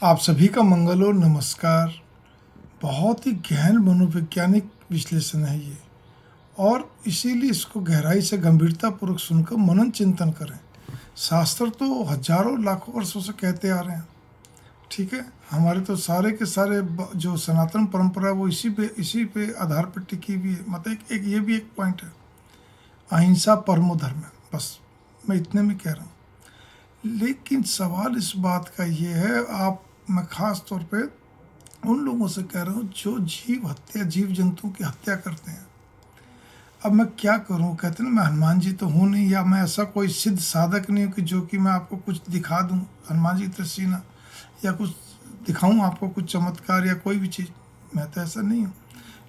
आप सभी का मंगल हो। नमस्कार। बहुत ही गहन मनोवैज्ञानिक विश्लेषण है ये, और इसीलिए इसको गहराई से गंभीरतापूर्वक सुनकर मनन चिंतन करें। शास्त्र तो हजारों लाखों वर्षों से कहते आ रहे हैं, ठीक है। हमारे तो सारे के सारे जो सनातन परंपरा है वो इसी पे आधार पर टिकी हुई है। मतलब एक ये भी एक पॉइंट है, अहिंसा परमो धर्म है। बस मैं इतने में कह रहा हूँ। लेकिन सवाल इस बात का ये है, मैं खास तौर पे उन लोगों से कह रहा हूँ जो जीव जंतुओं की हत्या करते हैं। अब मैं क्या करूँ? कहते हैं ना, मैं हनुमान जी तो हूँ नहीं, या मैं ऐसा कोई सिद्ध साधक नहीं हूँ कि जो कि मैं आपको कुछ दिखा दूँ हनुमान जी तरसी ना, या कुछ दिखाऊँ आपको कुछ चमत्कार या कोई भी चीज़। मैं तो ऐसा नहीं हूँ।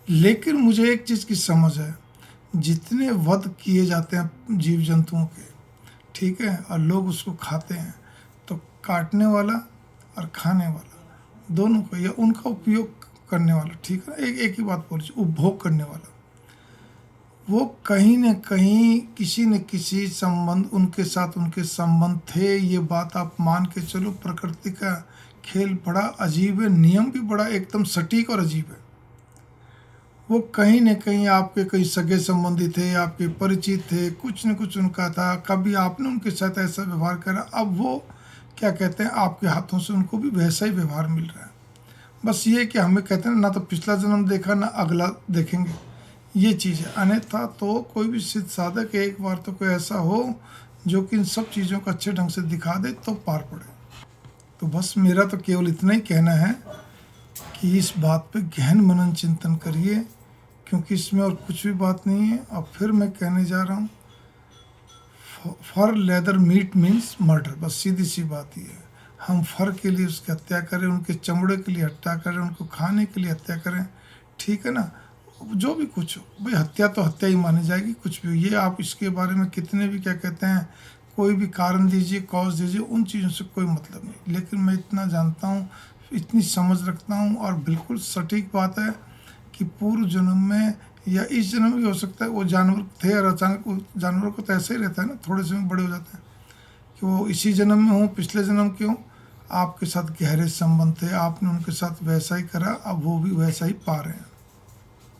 लेकिन मुझे एक चीज़ की समझ है, जितने वध किए जाते हैं जीव जंतुओं के, ठीक है, और लोग उसको खाते हैं, तो काटने वाला और खाने वाला दोनों को, या उनका उपयोग करने वाला, ठीक है, एक ही बात बोल, उपभोग करने वाला, वो कहीं न कहीं किसी न किसी संबंध उनके साथ उनके संबंध थे। ये बात आप मान के चलो। प्रकृति का खेल बड़ा अजीब है, नियम भी बड़ा एकदम सटीक और अजीब है। वो कहीं न कहीं आपके कई सगे संबंधी थे, आपके परिचित थे, कुछ न कुछ उनका था। कभी आपने उनके साथ ऐसा व्यवहार करा, अब वो क्या कहते हैं, आपके हाथों से उनको भी वैसा ही व्यवहार मिल रहा है। बस ये कि हमें कहते हैं ना तो पिछला जन्म देखा ना अगला देखेंगे, ये चीज़ है। अन्यथा तो कोई भी सिद्ध साधक एक बार तो कोई ऐसा हो जो कि इन सब चीज़ों को अच्छे ढंग से दिखा दे तो पार पड़े। तो बस मेरा तो केवल इतना ही कहना है कि इस बात पे गहन मनन चिंतन करिए, क्योंकि इसमें और कुछ भी बात नहीं है। और फिर मैं कहने जा रहा हूँ, फर लेदर मीट मीन्स मर्डर। बस सीधी सी बात ही है। हम फर के लिए उसकी हत्या करें, उनके चमड़े के लिए हत्या करें, उनको खाने के लिए हत्या करें, ठीक है ना, जो भी कुछ हो भाई, हत्या तो हत्या ही मानी जाएगी। कुछ भी हो, ये आप इसके बारे में कितने भी क्या कहते हैं, कोई भी कारण दीजिए, कॉज दीजिए, उन चीज़ों से कोई मतलब नहीं। लेकिन मैं इतना जानता हूँ, इतनी समझ रखता हूँ, और बिल्कुल सटीक बात है कि पूर्व जन्म में या इस जन्म भी हो सकता है वो जानवर थे, और अचानक जानवरों को तो ऐसे ही रहता है ना, थोड़े से में बड़े हो जाते हैं, कि वो इसी जन्म में हो, पिछले जन्म के हो, आपके साथ गहरे संबंध थे, आपने उनके साथ वैसा ही करा, अब वो भी वैसा ही पा रहे हैं।